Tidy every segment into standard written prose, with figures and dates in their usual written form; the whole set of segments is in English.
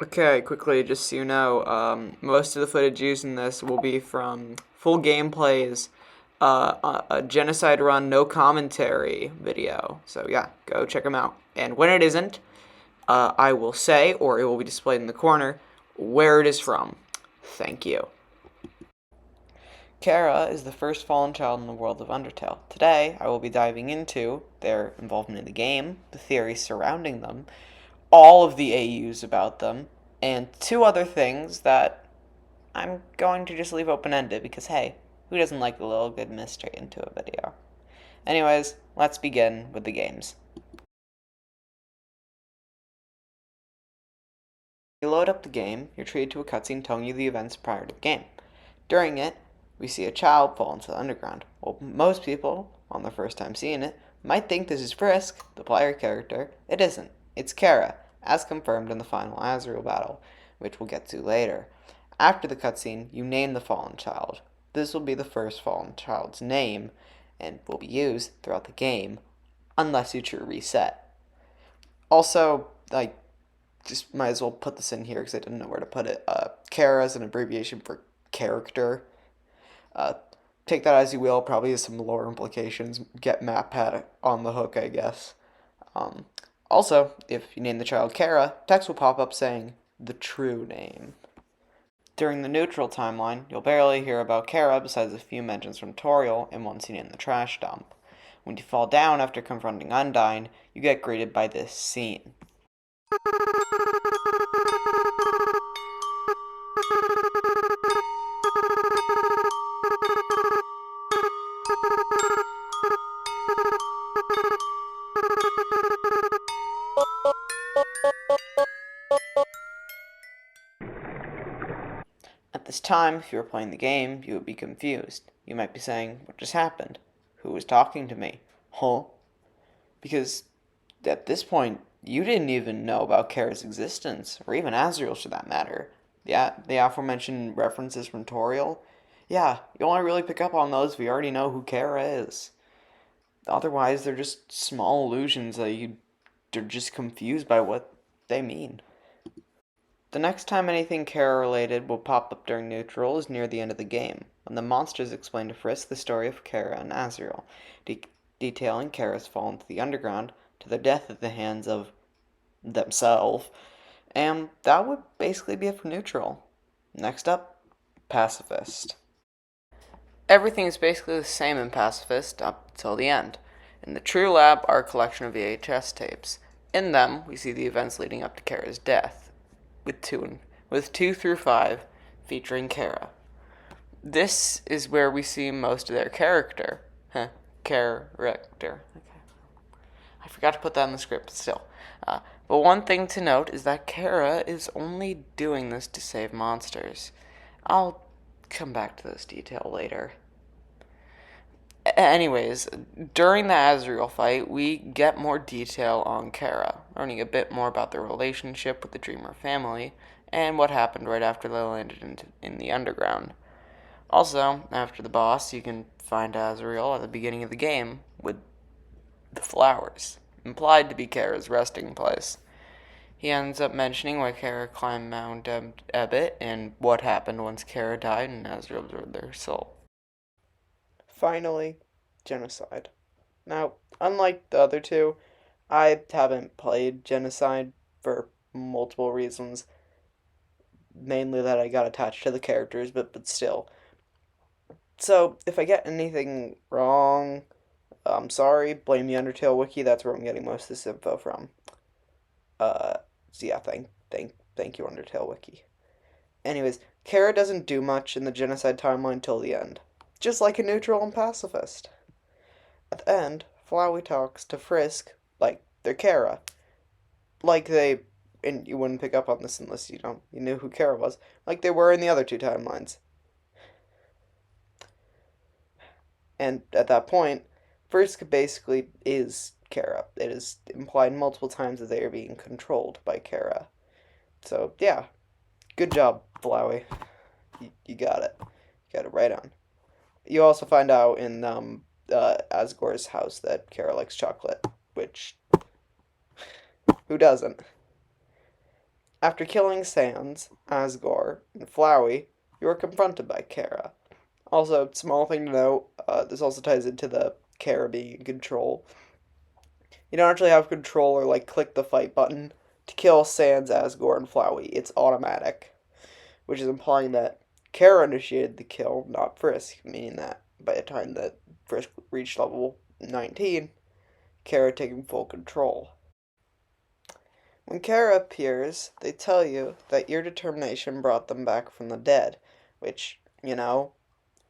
Okay, quickly, just so you know, most of the footage used in this will be from full gameplays, a genocide run, no commentary video. So yeah, go check them out. And when it isn't, I will say, or it will be displayed in the corner, where it is from. Thank you. Chara is the first fallen child in the world of Undertale. Today, I will be diving into their involvement in the game, the theories surrounding them, all of the AUs about them, and two other things that I'm going to just leave open-ended because, hey, who doesn't like a little good mystery into a video? Anyways, let's begin with the games. You load up the game, you're treated to a cutscene telling you the events prior to the game. During it, we see a child fall into the underground. Well, most people, on their first time seeing it, might think this is Frisk, the player character. It isn't. It's Chara, as confirmed in the final Azrael battle, which we'll get to later. After the cutscene, you name the fallen child. This will be the first fallen child's name, and will be used throughout the game, unless you true reset. Also, just might as well put this in here because I didn't know where to put it. Chara is an abbreviation for character. Take that as you will, probably has some lore implications. Get MatPat on the hook, I guess. Also, if you name the child Chara, text will pop up saying the true name. During the neutral timeline, you'll barely hear about Chara besides a few mentions from Toriel and one scene in the trash dump. When you fall down after confronting Undyne, you get greeted by this scene. At this time, if you were playing the game, you would be confused. You might be saying, what just happened? Who was talking to me? Huh? Because at this point, you didn't even know about Chara's existence, or even Azrael for that matter. Yeah, the aforementioned references from Toriel, yeah, you only really pick up on those if you already know who Chara is. Otherwise, they're just small illusions that you're just confused by what they mean. The next time anything Chara related will pop up during neutral is near the end of the game, when the monsters explain to Frisk the story of Chara and Azrael, detailing Chara's fall into the underground to their death at the hands of themselves, and that would basically be it for neutral. Next up, Pacifist. Everything is basically the same in Pacifist up till the end. In the True Lab are a collection of VHS tapes. In them, we see the events leading up to Chara's death, with 2 through 5 featuring Chara. This is where we see most of their character. Character. Okay. I forgot to put that in the script still. But one thing to note is that Chara is only doing this to save monsters. I'll come back to this detail later. Anyways, during the Azrael fight, we get more detail on Chara, learning a bit more about their relationship with the Dreamer family, and what happened right after they landed in the underground. Also, after the boss, you can find Azrael at the beginning of the game with the flowers, implied to be Chara's resting place. He ends up mentioning why Chara climbed Mount Ebit and what happened once Chara died and Azrael absorbed their soul. Finally, Genocide. Now, unlike the other two, I haven't played Genocide for multiple reasons. Mainly that I got attached to the characters, but still. So, if I get anything wrong, I'm sorry. Blame the Undertale wiki. That's where I'm getting most of this info from. So yeah, thank you, Undertale wiki. Anyways, Chara doesn't do much in the Genocide timeline till the end. Just like a neutral and pacifist. At the end, Flowey talks to Frisk like they're Chara. Like they, and you wouldn't pick up on this unless you knew who Chara was, like they were in the other two timelines. And at that point, Frisk basically is Chara. It is implied multiple times that they are being controlled by Chara. So yeah, good job, Flowey. You got it. You got it right on. You also find out in Asgore's house that Chara likes chocolate, which who doesn't? After killing Sans, Asgore, and Flowey, you are confronted by Chara. Also, small thing to note, this also ties into the Chara being in control. You don't actually have control or click the fight button to kill Sans, Asgore, and Flowey. It's automatic, which is implying that Chara initiated the kill, not Frisk, meaning that by the time that Frisk reached level 19, Chara taking full control. When Chara appears, they tell you that your determination brought them back from the dead, which,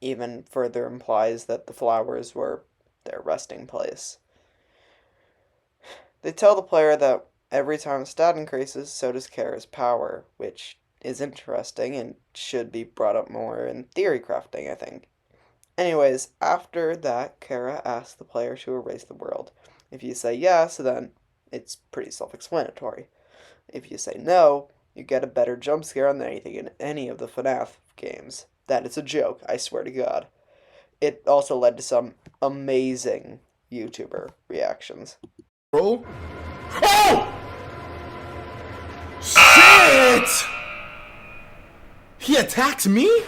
even further implies that the flowers were their resting place. They tell the player that every time stat increases, so does Chara's power, which is interesting and should be brought up more in theory crafting, I think. Anyways, after that, Chara asks the player to erase the world. If you say yes, then it's pretty self-explanatory. If you say no, you get a better jump scare than anything in any of the FNAF games. That is a joke, I swear to God. It also led to some amazing YouTuber reactions. Bro? Oh! Shit! He attacked me?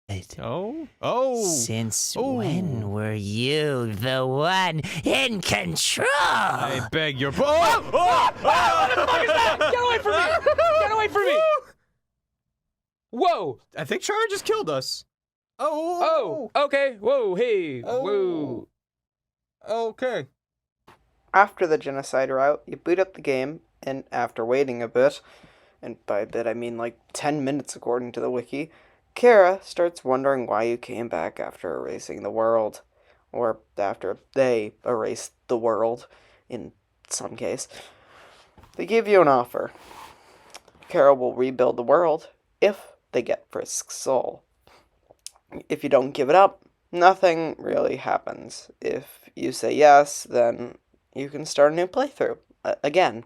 Since when were you the one in control? I beg your pardon. What the fuck is that? Get away from me! Get away from me! Whoa! I think Chara just killed us. Oh, okay. Whoa, hey, whoa. Okay. After the genocide route, you boot up the game, and after waiting a bit, and by a bit I mean 10 minutes according to the wiki, Chara starts wondering why you came back after erasing the world. Or after they erased the world, in some case. They give you an offer. Chara will rebuild the world if they get Frisk's soul. If you don't give it up, nothing really happens. If you say yes, then you can start a new playthrough. Again,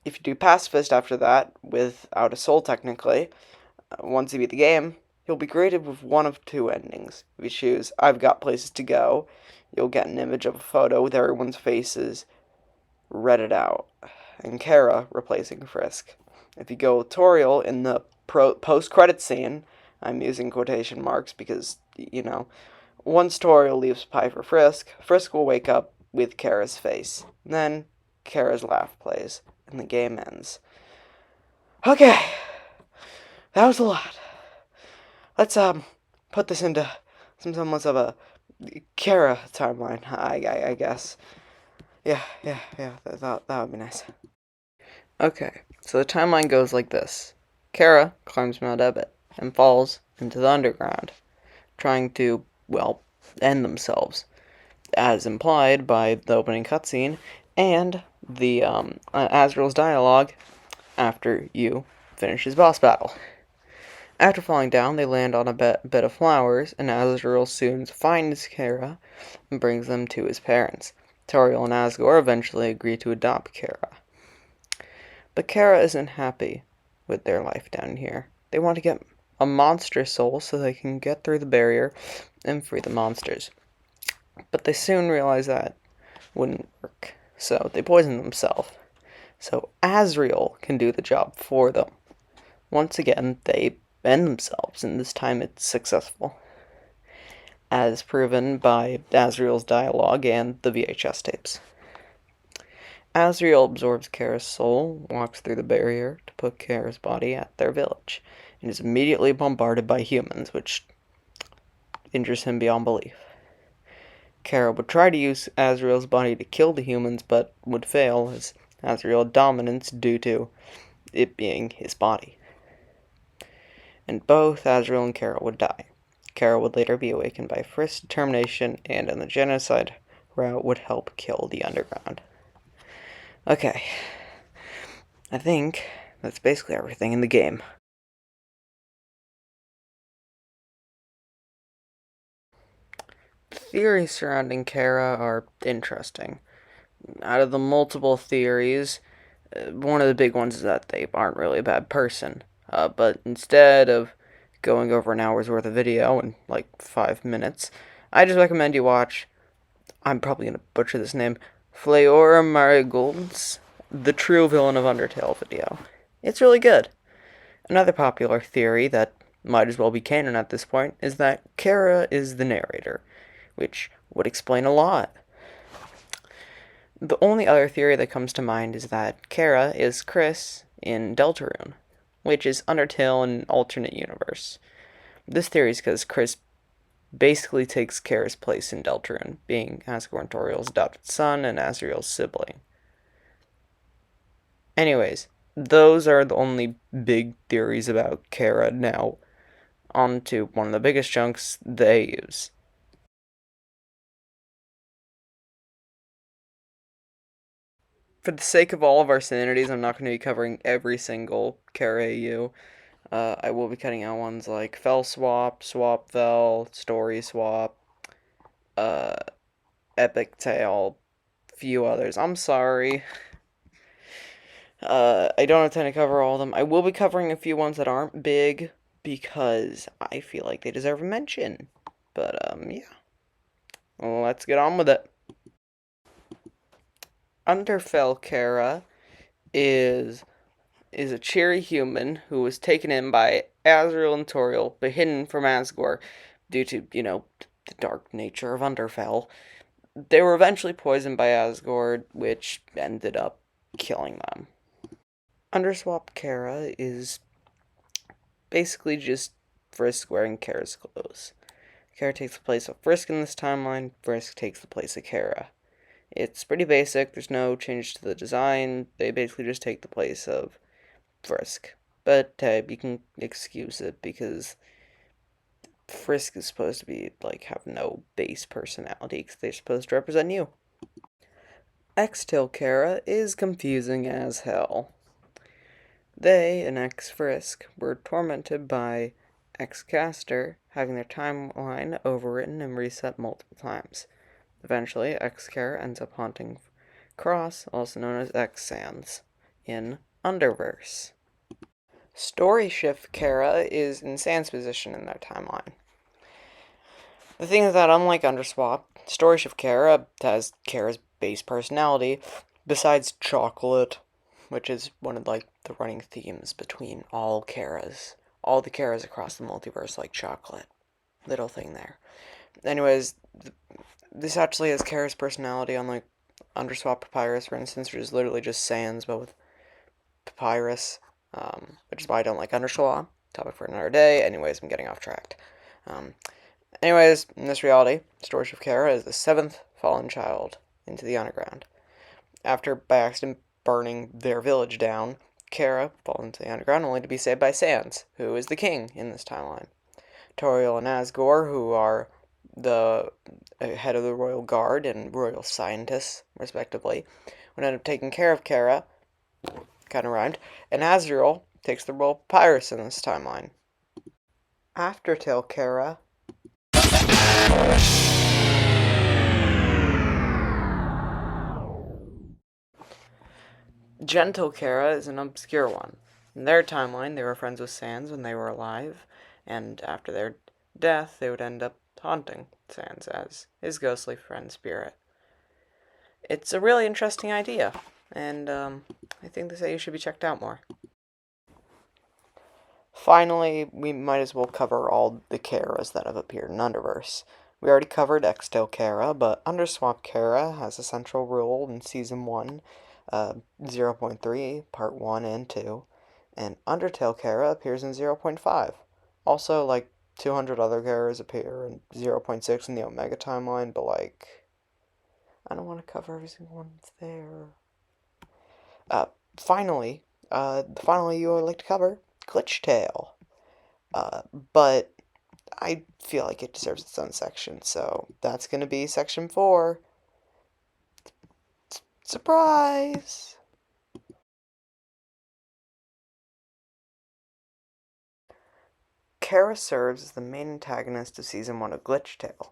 if you do pacifist after that, without a soul technically, once you beat the game, you'll be greeted with one of two endings. If you choose I've got places to go, you'll get an image of a photo with everyone's faces redded out, and Chara replacing Frisk. If you go tutorial in the post-credit scene, I'm using quotation marks because, once tutorial leaves pie for Frisk, Frisk will wake up with Chara's face. Then Chara's laugh plays, and the game ends. Okay, that was a lot. Let's put this into some semblance of a Chara timeline, I guess. Yeah, that would be nice. Okay, so the timeline goes like this. Chara climbs Mount Ebott and falls into the underground, trying to, end themselves, as implied by the opening cutscene and the Azrael's dialogue after you finish his boss battle. After falling down, they land on a bed of flowers, and Azrael soon finds Chara and brings them to his parents. Toriel and Asgore eventually agree to adopt Chara. But Chara isn't happy with their life down here. They want to get a monster soul so they can get through the barrier and free the monsters. But they soon realize that wouldn't work, so they poison themselves. So Azrael can do the job for them. Once again, they end themselves, and this time it's successful, as proven by Azrael's dialogue and the VHS tapes. Azrael absorbs Chara's soul, walks through the barrier to put Chara's body at their village, and is immediately bombarded by humans, which injures him beyond belief. Chara would try to use Azrael's body to kill the humans, but would fail, as Azrael had dominance due to it being his body. And both Azrael and Chara would die. Chara would later be awakened by Frisk's determination, and in the genocide route would help kill the underground. Okay, I think that's basically everything in the game. The theories surrounding Chara are interesting. Out of the multiple theories, one of the big ones is that they aren't really a bad person. But instead of going over an hour's worth of video in 5 minutes, I just recommend you watch, I'm probably going to butcher this name, Fleora Marigold's The True Villain of Undertale video. It's really good. Another popular theory that might as well be canon at this point is that Chara is the narrator, which would explain a lot. The only other theory that comes to mind is that Chara is Chris in Deltarune, which is Undertale in an alternate universe. This theory is because Chris basically takes Chara's place in Deltarune, being Asgore and Toriel's adopted son and Azriel's sibling. Anyways, those are the only big theories about Chara. Now, on to one of the biggest chunks they use. For the sake of all of our sanities, I'm not going to be covering every single Chara AU. I will be cutting out ones like Fel Swap, Swap Fel, Story Swap, Epic Tale, few others. I'm sorry. I don't intend to cover all of them. I will be covering a few ones that aren't big because I feel like they deserve a mention. But, yeah. Well, let's get on with it. Underfell Chara is a cheery human who was taken in by Azriel and Toriel, but hidden from Asgore due to, the dark nature of Underfell. They were eventually poisoned by Asgore, which ended up killing them. Underswap Chara is basically just Frisk wearing Chara's clothes. Chara takes the place of Frisk in this timeline, Frisk takes the place of Chara. It's pretty basic, there's no change to the design, they basically just take the place of Frisk. But you can excuse it because Frisk is supposed to be, have no base personality because they're supposed to represent you. X-Tail Chara is confusing as hell. They and X-Frisk were tormented by X-Caster, having their timeline overwritten and reset multiple times. Eventually, X-Chara ends up haunting Cross, also known as X-Sans, in Underverse. Story Shift Chara is in Sans position in their timeline. The thing is that, unlike Underswap, Story Shift Chara has Chara's base personality, besides chocolate, which is one of, the running themes between all Charas. All the Charas across the multiverse like chocolate. Little thing there. Anyways, this actually has Chara's personality, unlike Underswap Papyrus, for instance, which is literally just Sans, but with Papyrus, which is why I don't like Underswap. Topic for another day. Anyways, I'm getting off track. Anyways, in this reality, Story Shift Chara is the 7th fallen child into the underground. After, by accident, burning their village down, Chara falls into the underground only to be saved by Sans, who is the king in this timeline. Toriel and Asgore, who are the head of the royal guard and royal scientists, respectively, would end up taking care of Chara, kind of rhymed, and Azriel takes the role of Papyrus in this timeline. Aftertail Chara Gentle Chara is an obscure one. In their timeline, they were friends with Sans when they were alive, and after their death, they would end up haunting Sans as his ghostly friend spirit. It's a really interesting idea, and I think this AU should be checked out more. Finally, we might as well cover all the Charas that have appeared in Underverse. We already covered X-Tail Chara, but Underswap Chara has a central role in Season 1, 0.3, Part 1 and 2, and Undertale Chara appears in 0.5. Also, 200 other Charas appear in 0.6 in the Omega timeline, but, I don't want to cover every single one that's there. Finally, the final you would like to cover, Glitch Tail. But I feel like it deserves its own section, so that's going to be Section 4. Surprise! Chara serves as the main antagonist of Season 1 of Glitch Tail.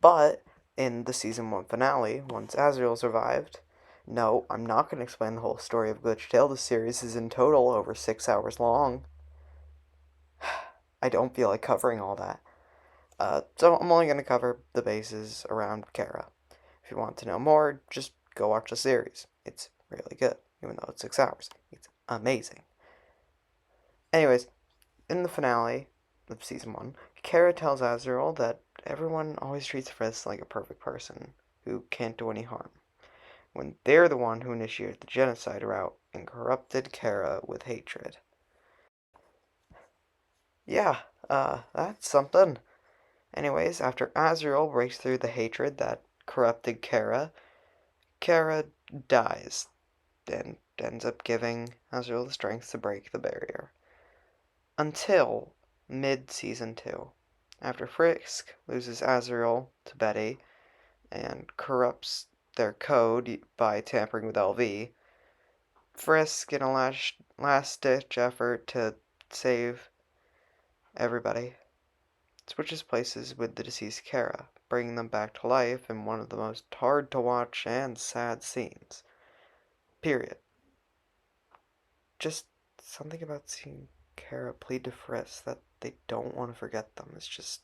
But in the Season 1 finale, once Azriel survived... No, I'm not going to explain the whole story of Glitch Tail. The series is in total over 6 hours long. I don't feel like covering all that. So I'm only going to cover the bases around Chara. If you want to know more, just go watch the series. It's really good, even though it's 6 hours. It's amazing. Anyways, in the finale of season 1, Chara tells Azrael that everyone always treats Frisk like a perfect person who can't do any harm, when they're the one who initiated the genocide route and corrupted Chara with hatred. Yeah, that's something. Anyways, after Azrael breaks through the hatred that corrupted Chara, Chara dies and ends up giving Azrael the strength to break the barrier. Until mid-season 2, after Frisk loses Azrael to Betty and corrupts their code by tampering with LV, Frisk, in a last-ditch effort to save everybody, switches places with the deceased Chara, bringing them back to life in one of the most hard-to-watch and sad scenes. Period. Just something about seeing Chara plead to Frisk that they don't want to forget them is just,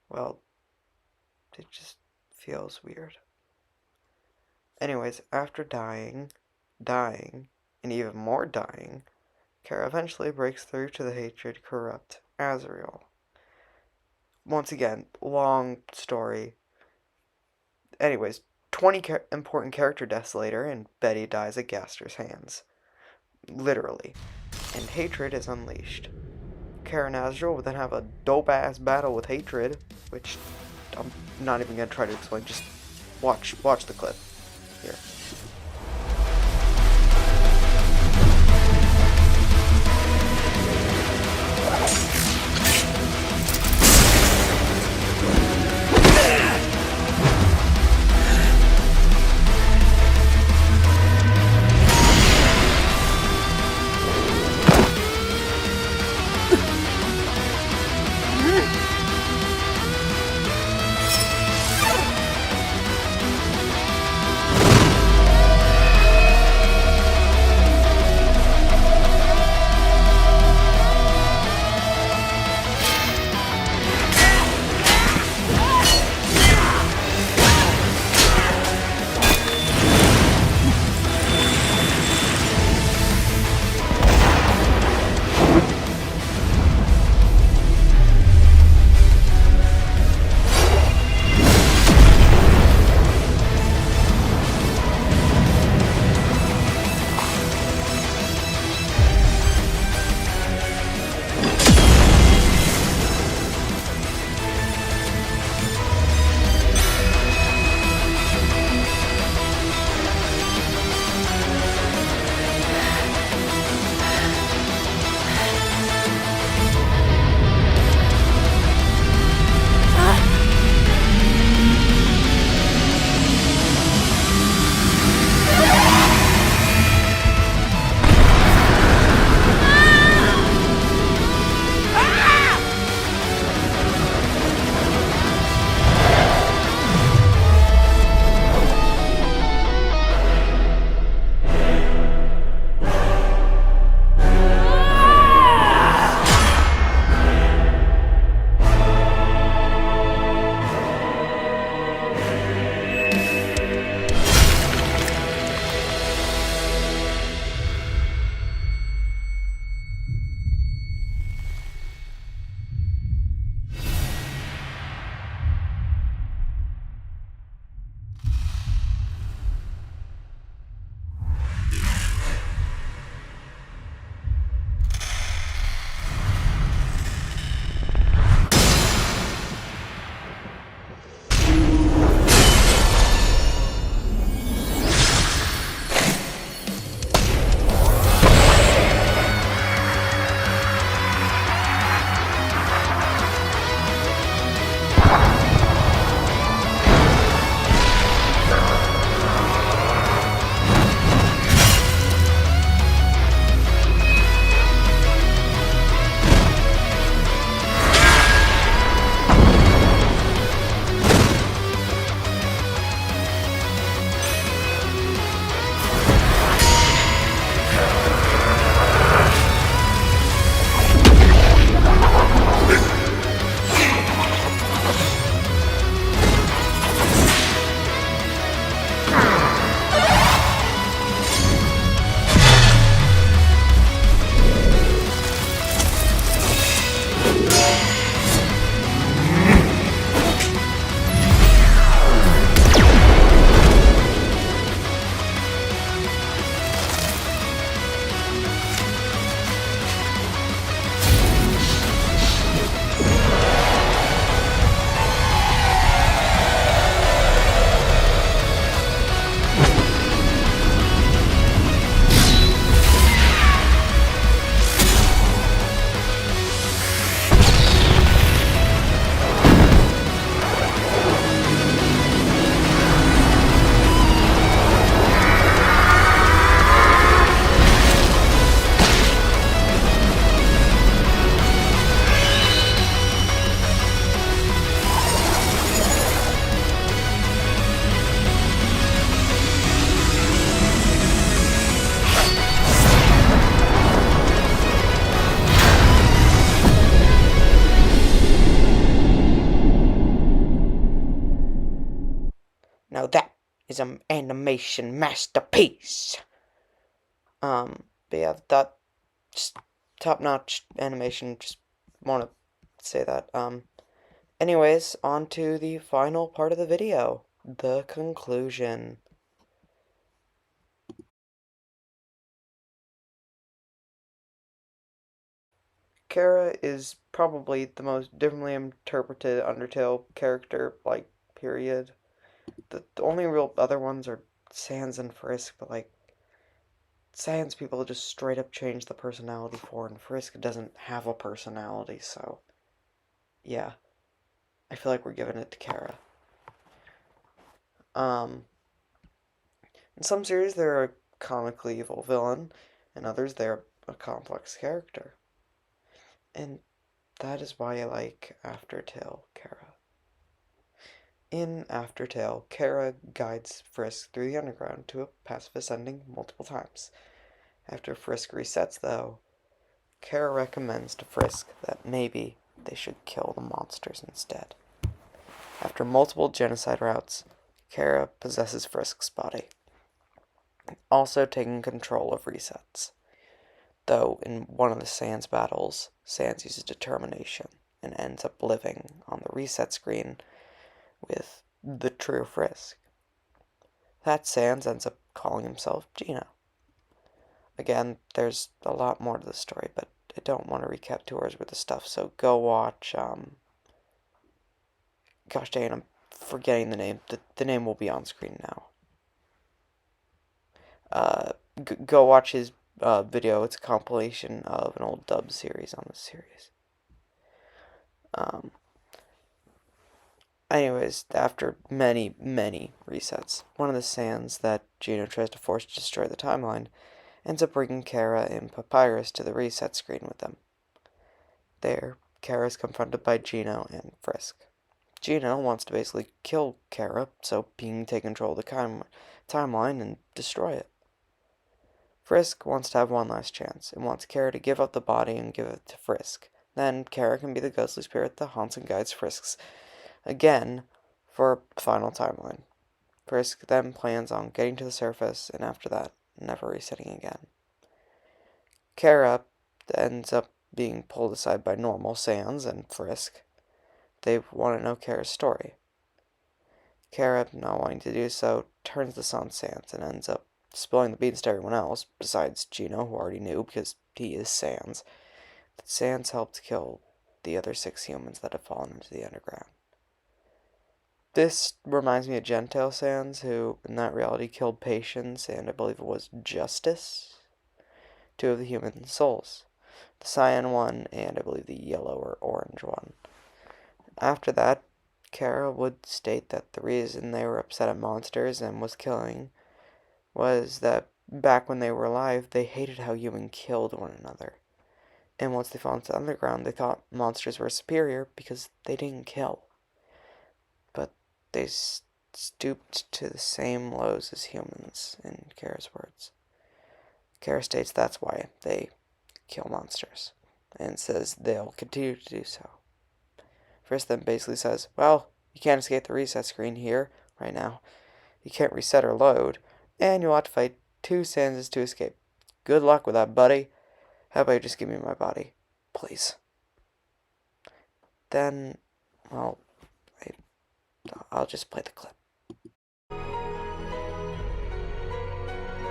well, it just feels weird. Anyways, after dying, and even more dying, Chara eventually breaks through to the hatred corrupt Azrael. Once again, long story. Anyways, 20 important character deaths later, and Betty dies at Gaster's hands. Literally. And hatred is unleashed. Chara and Azrael will then have a dope-ass battle with hatred, which I'm not even going to try to explain. Just watch the clip. Here. is an animation masterpiece. But yeah, that just top-notch animation. Just want to say that. Anyways, on to the final part of the video, the conclusion. Chara is probably the most differently interpreted Undertale character, like, period. The only real other ones are Sans and Frisk, but, like, Sans people just straight up change the personality for, and Frisk doesn't have a personality, so, yeah. I feel like we're giving it to Chara. In some series, they're a comically evil villain, in others, they're a complex character. And that is why I like Aftertale Chara. In Aftertale, Chara guides Frisk through the underground to a pacifist ending multiple times. After Frisk resets, though, Chara recommends to Frisk that maybe they should kill the monsters instead. After multiple genocide routes, Chara possesses Frisk's body, also taking control of resets. Though in one of the Sans battles, Sans uses determination and ends up living on the reset screen with the true Frisk. That Sans ends up calling himself Gino. Again, there's a lot more to the story, but I don't want to recap 2 hours worth of stuff, so go watch, gosh dang it, I'm forgetting the name. The name will be on screen now. Go watch his video. It's a compilation of an old dub series on this series. Anyways, after many, many resets, one of the Sans that Gino tries to force to destroy the timeline ends up bringing Chara and Papyrus to the reset screen with them. There, Chara is confronted by Gino and Frisk. Gino wants to basically kill Chara so he can take control of the timeline and destroy it. Frisk wants to have one last chance and wants Chara to give up the body and give it to Frisk. Then Chara can be the ghostly spirit that haunts and guides Frisk's again for a final timeline. Frisk then plans on getting to the surface and after that, never resetting again. Chara ends up being pulled aside by normal Sans and Frisk. They want to know Chara's story. Chara, not wanting to do so, turns this on Sans and ends up spilling the beans to everyone else, besides Gino, who already knew because he is Sans, that Sans helped kill the other 6 humans that have fallen into the underground. This reminds me of Gentile Sans, who in that reality killed Patience and I believe it was Justice, 2 of the human souls, the cyan one and I believe the yellow or orange one. After that, Chara would state that the reason they were upset at monsters and was killing was that back when they were alive, they hated how humans killed one another. And once they fell into the underground, they thought monsters were superior because they didn't kill. But they stooped to the same lows as humans, in Chara's words. Chara states that's why they kill monsters, and says they'll continue to do so. Frisk then basically says, well, you can't escape the reset screen here, right now. You can't reset or load, and you'll have to fight 2 Sanses to escape. Good luck with that, buddy. How about you just give me my body, please? Then, well, I'll just play the clip.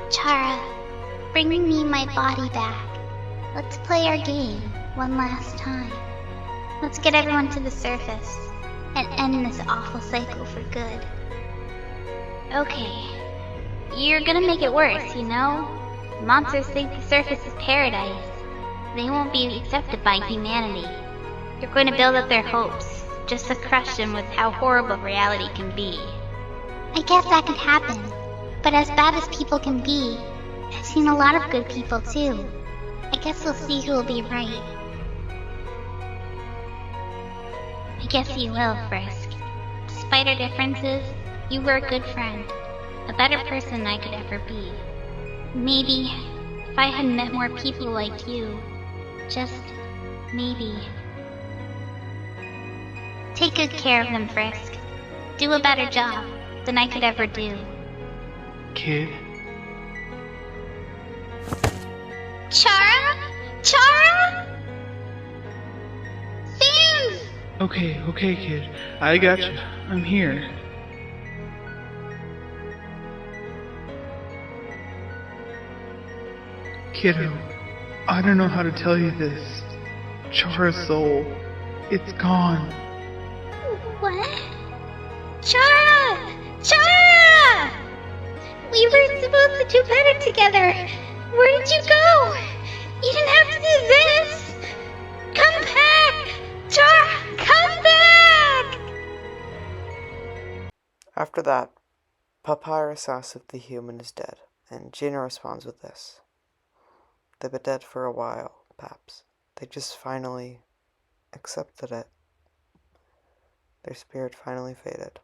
Chara, bring me my body back. Let's play our game one last time. Let's get everyone to the surface and end this awful cycle for good. Okay, you're gonna make it worse, you know? Monsters think the surface is paradise. They won't be accepted by humanity. You're going to build up their hopes, just to crush them with how horrible reality can be. I guess that could happen, but as bad as people can be, I've seen a lot of good people too. I guess we'll see who will be right. I guess you will, Frisk. Despite our differences, you were a good friend. A better person than I could ever be. Maybe, if I had met more people like you, just maybe. Take good care of them, Frisk. Do a better job than I could ever do. Kid? Chara? Chara? Sans! Okay, kid. I got you. I'm here. Kiddo, I don't know how to tell you this. Chara's soul, it's gone. What? Chara! Chara! We were supposed to do better together. Where did you go? You didn't have to do this. Come back! Chara, come back! After that, Papyrus asks if the human is dead, and Gina responds with this. They've been dead for a while, Paps. They just finally accepted it. Their spirit finally faded.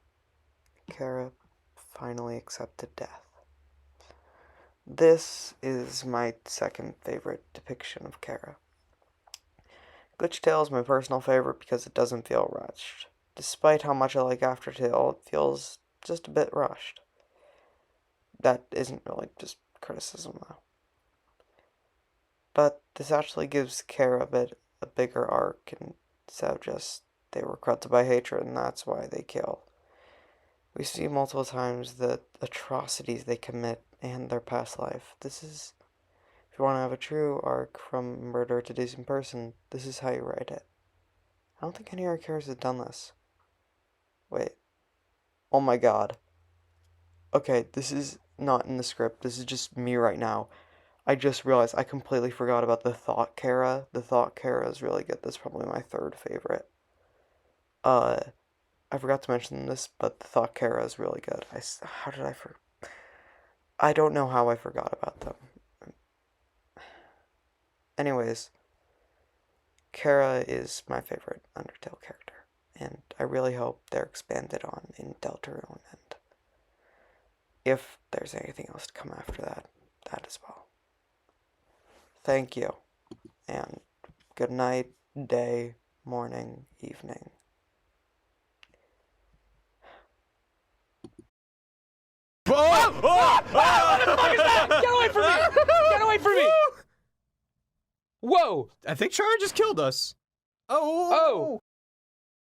Chara finally accepted death. This is my second favorite depiction of Chara. Glitch Tale is my personal favorite because it doesn't feel rushed. Despite how much I like Aftertale, it feels just a bit rushed. That isn't really just criticism, though. But this actually gives Chara a bigger arc, instead of just they were corrupted by hatred and that's why they kill. We see multiple times the atrocities they commit and their past life. This is, if you want to have a true arc from murder to decent person, this is how you write it. I don't think any other characters have done this. Wait. Oh my god. Okay, this is not in the script. This is just me right now. I just realized I completely forgot about the Thought Chara. The Thought Chara is really good. That's probably my third favorite. I forgot to mention this, but the Thought Chara is really good. How did I forget? I don't know how I forgot about them. Anyways, Chara is my favorite Undertale character, and I really hope they're expanded on in Deltarune, and if there's anything else to come after that, that as well. Thank you, and good night, day, morning, evening. What the fuck is that? Get away from me! Get away from me! Whoa! I think Chara just killed us. Oh!